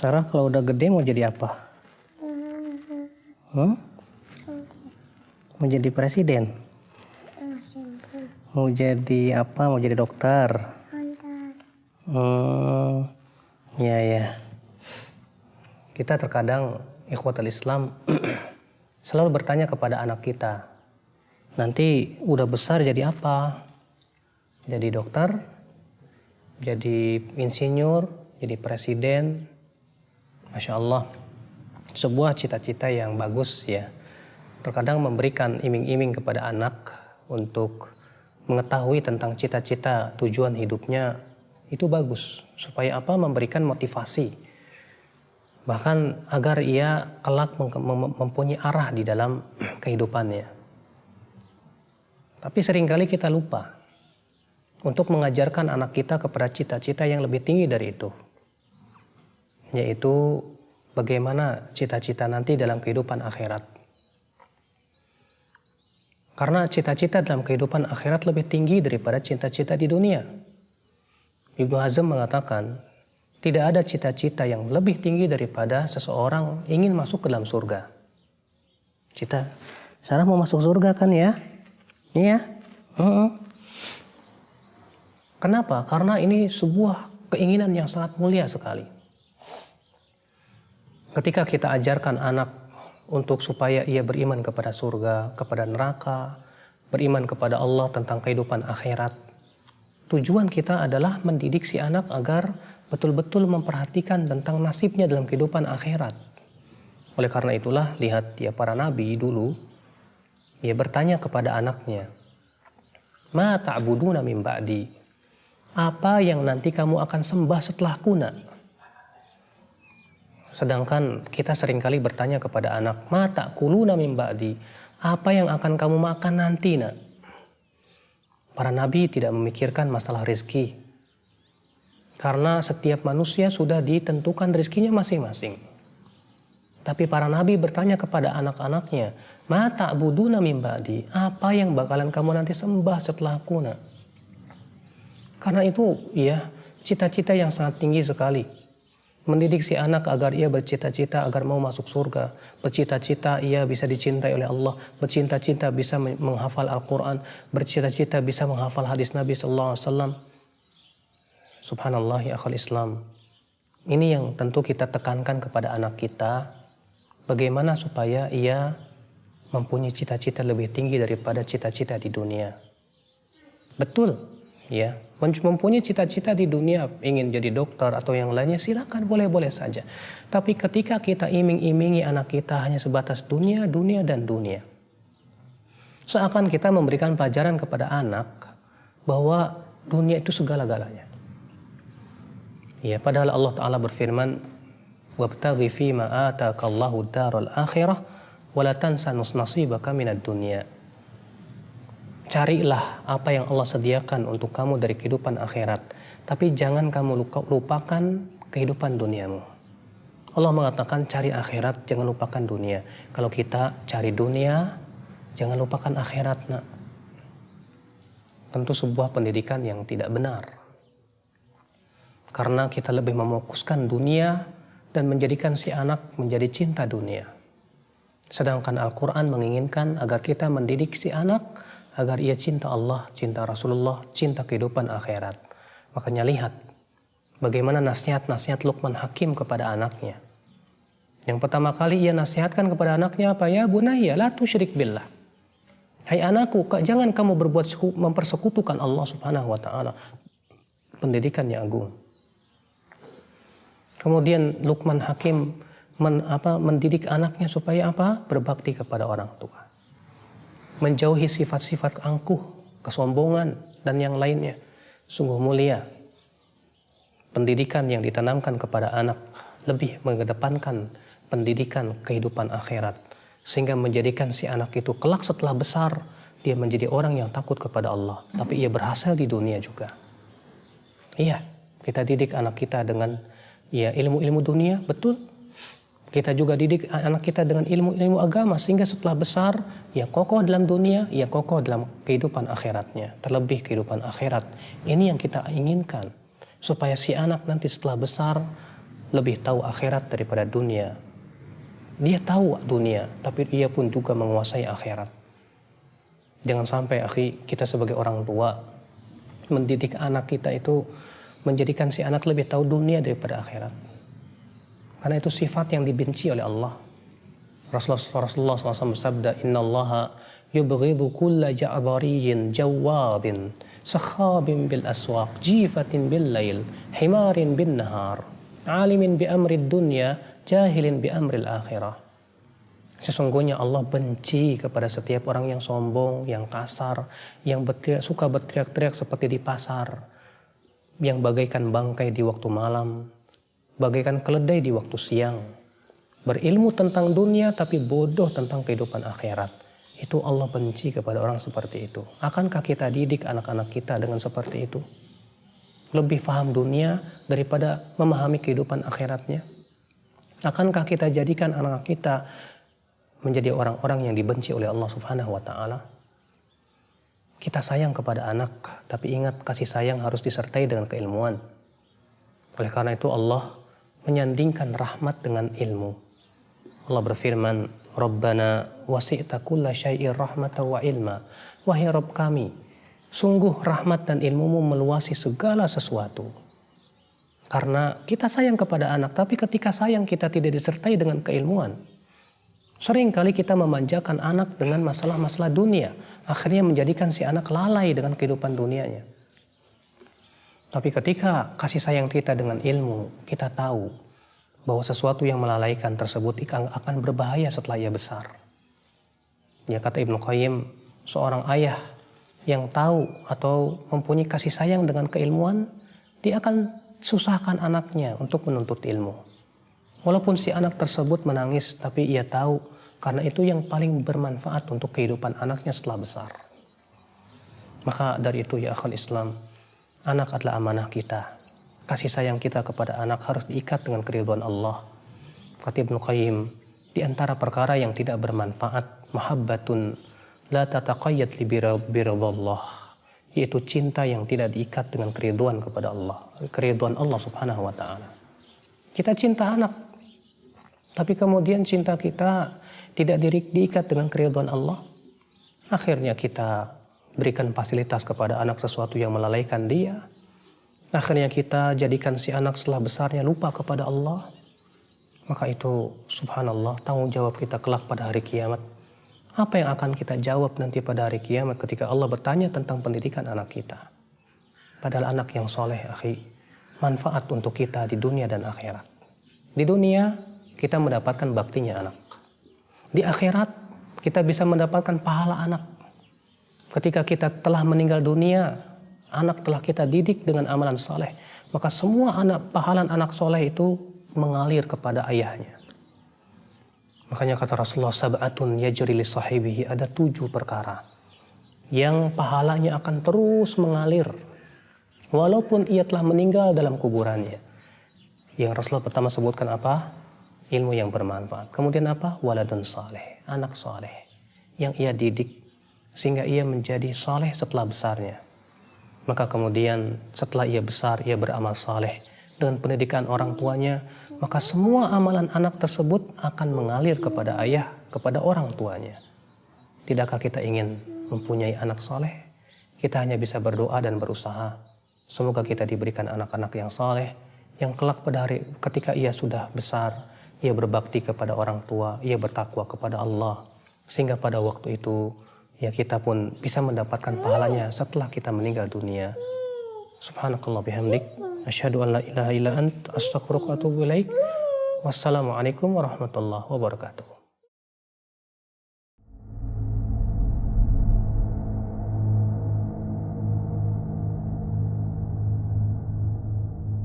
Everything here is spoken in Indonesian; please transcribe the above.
Sarah kalau udah gede mau jadi apa? Mau jadi presiden? Mau jadi apa? Mau jadi dokter? Ya. Kita terkadang ikhwatul Islam selalu bertanya kepada anak kita, nanti udah besar jadi apa? Jadi dokter? Jadi insinyur? Jadi presiden? Masya Allah, sebuah cita-cita yang bagus ya. Terkadang memberikan iming-iming kepada anak untuk mengetahui tentang cita-cita tujuan hidupnya itu bagus. Supaya apa? Memberikan motivasi. Bahkan agar ia kelak mempunyai arah di dalam kehidupannya. Tapi seringkali kita lupa untuk mengajarkan anak kita kepada cita-cita yang lebih tinggi dari itu. Yaitu bagaimana cita-cita nanti dalam kehidupan akhirat. Karena cita-cita dalam kehidupan akhirat lebih tinggi daripada cita-cita di dunia. Ibnu Hazm mengatakan, tidak ada cita-cita yang lebih tinggi daripada seseorang ingin masuk ke dalam surga. Sarah mau masuk surga kan ya? Iya. Kenapa? Karena ini sebuah keinginan yang sangat mulia sekali. Ketika kita ajarkan anak untuk supaya ia beriman kepada surga, kepada neraka, beriman kepada Allah tentang kehidupan akhirat, tujuan kita adalah mendidik si anak agar betul-betul memperhatikan tentang nasibnya dalam kehidupan akhirat. Oleh karena itulah, lihat ya para nabi dulu, ia bertanya kepada anaknya, "Ma ta'buduna min ba'di?" Apa yang nanti kamu akan sembah setelahku, nak? Sedangkan kita seringkali bertanya kepada anak, "Ma ta'kuluna min ba'di?" Apa yang akan kamu makan nanti, nak? Para nabi tidak memikirkan masalah rezeki. Karena setiap manusia sudah ditentukan rezekinya masing-masing. Tapi para nabi bertanya kepada anak-anaknya, "Ma ta'buduna min ba'di?" Apa yang bakalan kamu nanti sembah setelahku, nak? Karena itu, ya, cita-cita yang sangat tinggi sekali. Mendidik si anak agar ia bercita-cita agar mau masuk surga, bercita-cita ia bisa dicintai oleh Allah, bercita-cita bisa menghafal Al-Quran, bercita-cita bisa menghafal hadis Nabi SAW. Subhanallah ya akhal Islam. Ini yang tentu kita tekankan kepada anak kita, bagaimana supaya ia mempunyai cita-cita lebih tinggi daripada cita-cita di dunia. Betul, ya. Mempunyai cita-cita di dunia, ingin jadi dokter atau yang lainnya, silakan, boleh-boleh saja. Tapi ketika kita iming-imingi anak kita hanya sebatas dunia, dan dunia. Seakan kita memberikan pelajaran kepada anak bahwa dunia itu segala-galanya. Ya, padahal Allah Ta'ala berfirman, "Wabtaghi fima atakallahu daral akhirah, wa la tansa nasibaka minad dunya." Carilah apa yang Allah sediakan untuk kamu dari kehidupan akhirat, tapi jangan kamu lupakan kehidupan duniamu. Allah mengatakan cari akhirat, jangan lupakan dunia. Kalau kita cari dunia, jangan lupakan akhirat, nak. Tentu sebuah pendidikan yang tidak benar. Karena kita lebih mefokuskan dunia dan menjadikan si anak menjadi cinta dunia. Sedangkan Al-Quran menginginkan agar kita mendidik si anak agar ia cinta Allah, cinta Rasulullah, cinta kehidupan akhirat. Makanya lihat bagaimana nasihat-nasihat Luqman Hakim kepada anaknya. Yang pertama kali ia nasihatkan kepada anaknya apa? Ya bunayya la tusyrik billah. Hai anakku, jangan kamu mempersekutukan Allah Subhanahu wa taala. Pendidikan yang agung. Kemudian Luqman Hakim mendidik anaknya supaya apa? Berbakti kepada orang tua. Menjauhi sifat-sifat angkuh, kesombongan, dan yang lainnya. Sungguh mulia. Pendidikan yang ditanamkan kepada anak lebih mengedepankan pendidikan kehidupan akhirat. Sehingga menjadikan si anak itu kelak setelah besar, dia menjadi orang yang takut kepada Allah. Tapi ia berhasil di dunia juga. Iya, kita didik anak kita dengan ilmu-ilmu dunia, betul. Kita juga didik anak kita dengan ilmu-ilmu agama sehingga setelah besar ia kokoh dalam dunia, ia kokoh dalam kehidupan akhiratnya. Terlebih kehidupan akhirat. Ini yang kita inginkan supaya si anak nanti setelah besar lebih tahu akhirat daripada dunia. Dia tahu dunia, tapi dia pun juga menguasai akhirat. Jangan sampai kita sebagai orang tua mendidik anak kita itu menjadikan si anak lebih tahu dunia daripada akhirat. Karena itu sifat yang dibenci oleh Allah. Rasulullah SAW bersabda, Innallaha yubghidu kulla ja'bariyin jawabin sakhabin bil aswaq jifatin bil lail himarin bin nahar alimin bi amrid dunya jahilin bi amril akhirah. Sesungguhnya Allah benci kepada setiap orang yang sombong, yang kasar, yang suka berteriak-teriak seperti di pasar, yang bagaikan bangkai di waktu malam, bagaikan keledai di waktu siang, berilmu tentang dunia tapi bodoh tentang kehidupan akhirat. Itu Allah benci kepada orang seperti itu. Akankah kita didik anak-anak kita dengan seperti itu? Lebih paham dunia daripada memahami kehidupan akhiratnya? Akankah kita jadikan anak kita menjadi orang-orang yang dibenci oleh Allah Subhanahu wa Ta'ala? Kita sayang kepada anak, tapi ingat kasih sayang harus disertai dengan keilmuan. Oleh karena itu Allah menyandingkan rahmat dengan ilmu. Allah berfirman, Rabbana wasi'ta kulla syai'ir rahmatan wa ilma. Wahai Rabb kami, sungguh rahmat dan ilmumu meluasi segala sesuatu. Karena kita sayang kepada anak, tapi ketika sayang kita tidak disertai dengan keilmuan. Seringkali kita memanjakan anak dengan masalah-masalah dunia. Akhirnya menjadikan si anak lalai dengan kehidupan dunianya. Tapi ketika kasih sayang kita dengan ilmu, kita tahu bahwa sesuatu yang melalaikan tersebut akan berbahaya setelah ia besar. Ya, kata Ibnu Qayyim, seorang ayah yang tahu atau mempunyai kasih sayang dengan keilmuan, dia akan susahkan anaknya untuk menuntut ilmu. Walaupun si anak tersebut menangis, tapi ia tahu karena itu yang paling bermanfaat untuk kehidupan anaknya setelah besar. Maka dari itu ya akhwal Islam, anak adalah amanah kita. Kasih sayang kita kepada anak harus diikat dengan keridhaan Allah. Kata Ibnu Qayyim, di antara perkara yang tidak bermanfaat, mahabbatun la tataqayyad li biridhallah, yaitu cinta yang tidak diikat dengan keridhaan kepada Allah, keridhaan Allah Subhanahu wa Ta'ala. Kita cinta anak, tapi kemudian cinta kita tidak diikat dengan keridhaan Allah. Akhirnya kita berikan fasilitas kepada anak sesuatu yang melalaikan dia. Akhirnya kita jadikan si anak setelah besarnya lupa kepada Allah. Maka itu subhanallah tanggung jawab kita kelak pada hari kiamat. Apa yang akan kita jawab nanti pada hari kiamat ketika Allah bertanya tentang pendidikan anak kita? Padahal anak yang soleh, manfaat untuk kita di dunia dan akhirat. Di dunia kita mendapatkan baktinya anak. Di akhirat kita bisa mendapatkan pahala anak. Ketika kita telah meninggal dunia, anak telah kita didik dengan amalan soleh, maka semua pahala anak soleh itu mengalir kepada ayahnya. Makanya kata Rasulullah, sab'atun yajri li sahibihi, ada 7 perkara yang pahalanya akan terus mengalir walaupun ia telah meninggal dalam kuburannya. Yang Rasulullah pertama sebutkan apa? Ilmu yang bermanfaat. Kemudian apa? Waladun saleh, anak saleh yang ia didik sehingga ia menjadi saleh setelah besarnya. Maka kemudian setelah ia besar, ia beramal saleh dengan pendidikan orang tuanya, maka semua amalan anak tersebut akan mengalir kepada ayah, kepada orang tuanya. Tidakkah kita ingin mempunyai anak saleh? Kita hanya bisa berdoa dan berusaha. Semoga kita diberikan anak-anak yang saleh, yang kelak pada hari ketika ia sudah besar, ia berbakti kepada orang tua, ia bertakwa kepada Allah, sehingga pada waktu itu ya kita pun bisa mendapatkan pahalanya setelah kita meninggal dunia. Subhanakallah bihamdik, asyhadu an la ilaha illa ant, astaghfiruka wa atubu ilaik. Wassalamualaikum warahmatullahi wabarakatuh.